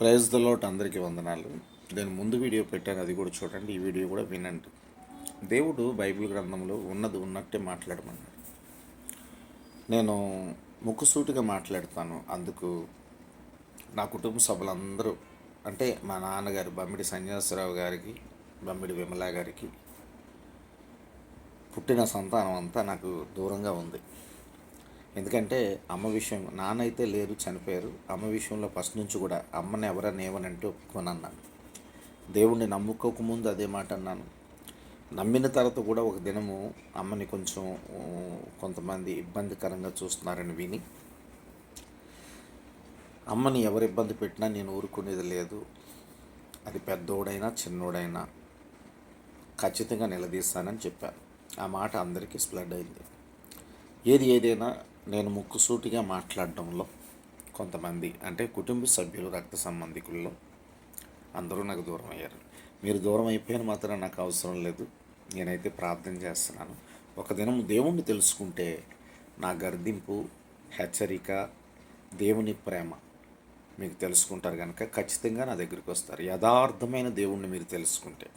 Praise the lord, అందరికీ వందనాలు. నేను ముందు వీడియో పెట్టాను, అది కూడా చూడండి. ఈ వీడియో కూడా వినండి. దేవుడు బైబిల్ గ్రంథంలో ఉన్నది ఉన్నట్టే మాట్లాడమన్నాడు. నేను ముక్కుసూటిగా మాట్లాడతాను. అందుకు నా కుటుంబ సభ్యులందరూ, అంటే మా నాన్నగారు బమ్మిడి సన్యాసరావు గారికి, బమ్మిడి విమలా గారికి పుట్టిన సంతానం అంతా నాకు దూరంగా ఉంది. ఎందుకంటే అమ్మ విషయం, నాన్న అయితే లేరు, చనిపోయారు. అమ్మ విషయంలో ఫస్ట్ నుంచి కూడా అమ్మని ఎవరన్నా ఏమనంటే ఒప్పుకోనన్నాను. దేవుణ్ణి నమ్ముకోకముందు అదే మాట అన్నాను. నమ్మిన తర్వాత కూడా ఒక దినము అమ్మని కొంచెం కొంతమంది ఇబ్బందికరంగా చూస్తున్నారని విని, అమ్మని ఎవరు ఇబ్బంది పెట్టినా నేను ఊరుకునేది లేదు. అది పెద్దోడైనా చిన్నోడైనా ఖచ్చితంగా నిలదీస్తానని చెప్పాను. ఆ మాట అందరికీ స్ప్రెడ్ అయింది. ఏదైనా నేను ముక్కుసూటిగా మాట్లాడడంలో కొంతమంది, అంటే కుటుంబ సభ్యులు, రక్త సంబంధికుల్లో అందరూ నాకు దూరం అయ్యారు. మీరు దూరం అయిపోయిన మాత్రం నాకు అవసరం లేదు. నేనైతే ప్రార్థన చేస్తున్నాను. ఒక దినం దేవుణ్ణి తెలుసుకుంటే నా గర్దింపు, హెచ్చరిక, దేవుని ప్రేమ మీకు తెలుసుకుంటారు కనుక ఖచ్చితంగా నా దగ్గరికి వస్తారు. యథార్థమైన దేవుణ్ణి మీరు తెలుసుకుంటే,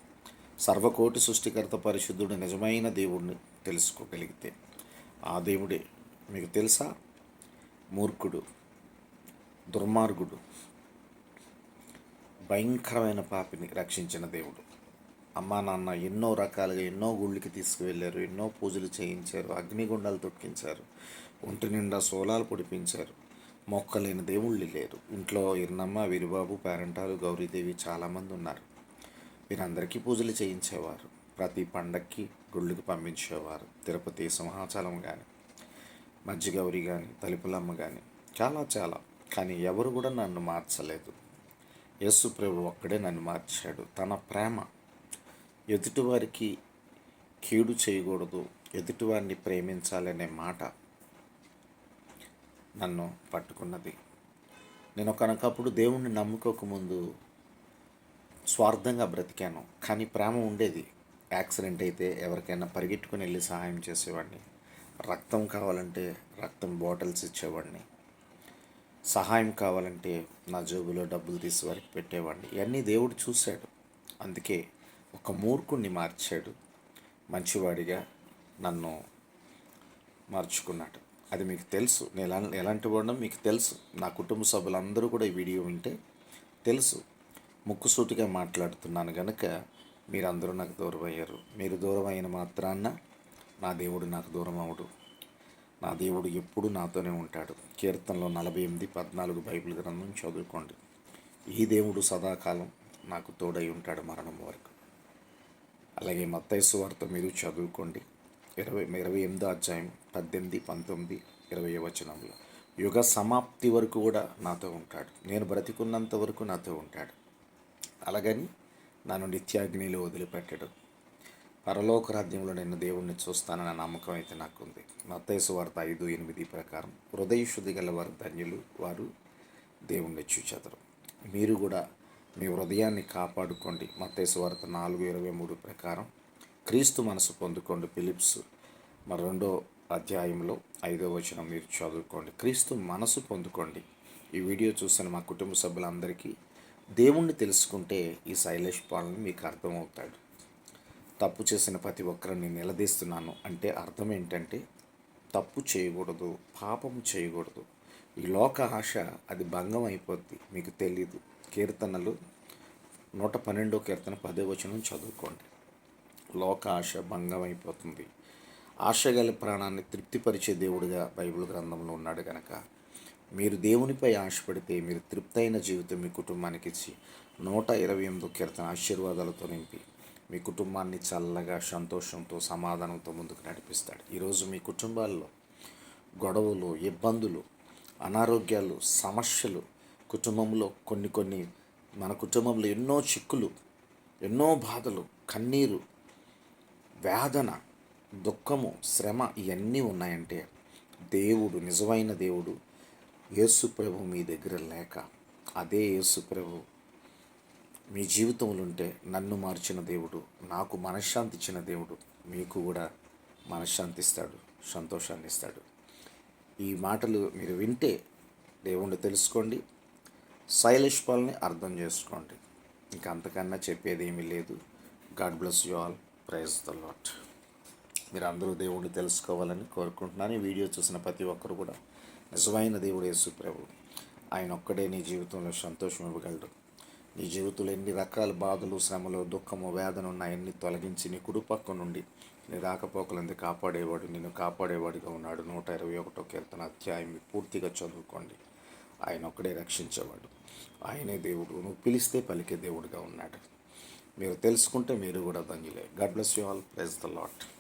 సర్వకోటి సృష్టికర్త పరిశుద్ధుడు నిజమైన దేవుణ్ణి తెలుసుకోగలిగితే, ఆ దేవుడే మీకు తెలుసా, మూర్ఖుడు, దుర్మార్గుడు, భయంకరమైన పాపిని రక్షించిన దేవుడు. అమ్మా నాన్న ఎన్నో రకాలుగా ఎన్నో గుళ్ళకి తీసుకువెళ్ళారు, ఎన్నో పూజలు చేయించారు, అగ్నిగుండాలు తొక్కించారు, ఒంటి నిండా సోలాలు పొడిపించారు. మొక్కలేని దేవుళ్ళు లేరు. ఇంట్లో ఇర్నమ్మ, వీరిబాబు, పేరంటాలు, గౌరీదేవి చాలామంది ఉన్నారు. వీరందరికీ పూజలు చేయించేవారు. ప్రతి పండక్కి గుళ్ళకి పంపించేవారు. తిరుపతి సింహాచలం కానీ, మజ్జిగౌరి కానీ, తలుపులమ్మ కానీ, చాలా. కానీ ఎవరు కూడా నన్ను మార్చలేదు. యేసు ప్రభు ఒక్కడే నన్ను మార్చాడు. తన ప్రేమ, ఎదుటివారికి కీడు చేయకూడదు, ఎదుటివారిని ప్రేమించాలనే మాట నన్ను పట్టుకున్నది. నేను ఒకనకప్పుడు దేవుణ్ణి నమ్ముకోకముందు స్వార్థంగా బ్రతికాను. కానీ ప్రేమ ఉండేది. యాక్సిడెంట్ అయితే ఎవరికైనా పరిగెట్టుకుని వెళ్ళి సహాయం చేసేవాడిని. రక్తం కావాలంటే రక్తం బాటిల్స్ ఇచ్చేవాడిని. సహాయం కావాలంటే నా జేబులో డబ్బులు తీసి వారికి పెట్టేవాడిని. ఇవన్నీ దేవుడు చూశాడు. అందుకే ఒక మూర్ఖుణ్ణి మార్చాడు, మంచివాడిగా నన్ను మార్చుకున్నాడు. అది మీకు తెలుసు. నేను ఎలాంటి వాడడం మీకు తెలుసు. నా కుటుంబ సభ్యులందరూ కూడా ఈ వీడియో వింటే తెలుసు. ముక్కుసూటిగా మాట్లాడుతున్నాను కనుక మీరందరూ నాకు దూరం అయ్యారు. మీరు దూరం అయిన మాత్రాన నా దేవుడు నాకు దూరం అవడు. నా దేవుడు ఎప్పుడు నాతోనే ఉంటాడు. కీర్తనలో 48:14 బైబిల్ గ్రంథం చదువుకోండి. ఈ దేవుడు సదాకాలం నాకు తోడై ఉంటాడు మరణం వరకు. అలాగే మత్తయి సువార్త మీరు చదువుకోండి. 28వ అధ్యాయం 18, 19, 20 వచనంలో యుగ సమాప్తి వరకు కూడా నాతో ఉంటాడు. నేను బ్రతికున్నంత వరకు నాతో ఉంటాడు. అలాగని నన్ను నిత్యాగ్నిలో వదిలిపెట్టడు. పరలోక రాజ్యంలో నేను దేవుణ్ణి చూస్తానన్న నమ్మకం అయితే నాకుంది. మత్తయి సువార్త 5:8 ప్రకారం హృదయ శుద్ధి గల వారు ధన్యులు, వారు దేవుణ్ణి చూచెదరు. మీరు కూడా మీ హృదయాన్ని కాపాడుకోండి. మత్తయి సువార్త 4:23 ప్రకారం క్రీస్తు మనసు పొందుకోండి. ఫిలిప్స్ 2వ అధ్యాయంలో 5వ వచనం మీరు చదువుకోండి. క్రీస్తు మనసు పొందుకోండి. ఈ వీడియో చూసిన మా కుటుంబ సభ్యులందరికీ దేవుణ్ణి తెలుసుకుంటే ఈ శైలేష్ పాలన మీకు అర్థమవుతాడు. తప్పు చేసిన ప్రతి ఒక్కరిని నిలదీస్తున్నాను అంటే అర్థం ఏంటంటే, తప్పు చేయకూడదు, పాపం చేయకూడదు. ఈ లోక ఆశ అది భంగం అయిపోద్ది. మీకు తెలీదు. కీర్తనలు 112వ కీర్తన 10వ వచనం చదువుకోండి. లోక ఆశ భంగం అయిపోతుంది. ఆశ గల ప్రాణాన్ని తృప్తిపరిచే దేవుడిగా బైబిల్ గ్రంథంలో ఉన్నాడు కనుక మీరు దేవునిపై ఆశపడితే మీరు తృప్తైన జీవితం మీ కుటుంబానికి ఇచ్చి 128వ కీర్తన ఆశీర్వాదాలతో నింపి మీ కుటుంబాన్ని చల్లగా, సంతోషంతో, సమాధానంతో ముందుకు నడిపిస్తాడు. ఈరోజు మీ కుటుంబాల్లో గొడవలు, ఇబ్బందులు, అనారోగ్యాలు, సమస్యలు, కుటుంబంలో కొన్ని మన కుటుంబంలో ఎన్నో చిక్కులు, ఎన్నో బాధలు, కన్నీరు, వేదన, దుఃఖము, శ్రమ ఇవన్నీ ఉన్నాయంటే దేవుడు, నిజమైన దేవుడు యేసు ప్రభు మీ దగ్గర లేక, అదే యేసు ప్రభు మీ జీవితంలో ఉంటే, నన్ను మార్చిన దేవుడు, నాకు మనశ్శాంతి ఇచ్చిన దేవుడు మీకు కూడా మనశ్శాంతి ఇస్తాడు, సంతోషాన్ని ఇస్తాడు. ఈ మాటలు మీరు వింటే దేవుణ్ణి తెలుసుకోండి. శైలేష్ పాల్ని అర్థం చేసుకోండి. ఇంకా అంతకన్నా చెప్పేది ఏమీ లేదు. God bless you all. Praise the Lord. మీరు అందరూ దేవుడిని తెలుసుకోవాలని కోరుకుంటున్నాను. ఈ వీడియో చూసిన ప్రతి ఒక్కరు కూడా నిజమైన దేవుడు యేసు ప్రభు. ఆయన ఒక్కడే నీ జీవితంలో సంతోషం ఇవ్వగలడు. నీ జీవితంలో ఎన్ని రకాల బాధలు, శ్రమలు, దుఃఖము, వేదన ఉన్నాయన్ని తొలగించి నీ కుడిపక్క నుండి నీ రాకపోకలంది కాపాడేవాడు, నిన్ను కాపాడేవాడిగా ఉన్నాడు. 121 కీర్తన అధ్యాయం పూర్తిగా చదువుకోండి. ఆయన ఒక్కడే రక్షించేవాడు. ఆయనే దేవుడు. నువ్వు పిలిస్తే పలికే దేవుడిగా ఉన్నాడు. మీరు తెలుసుకుంటే మీరు కూడా ధన్యులే. God bless you all. Praise the lot.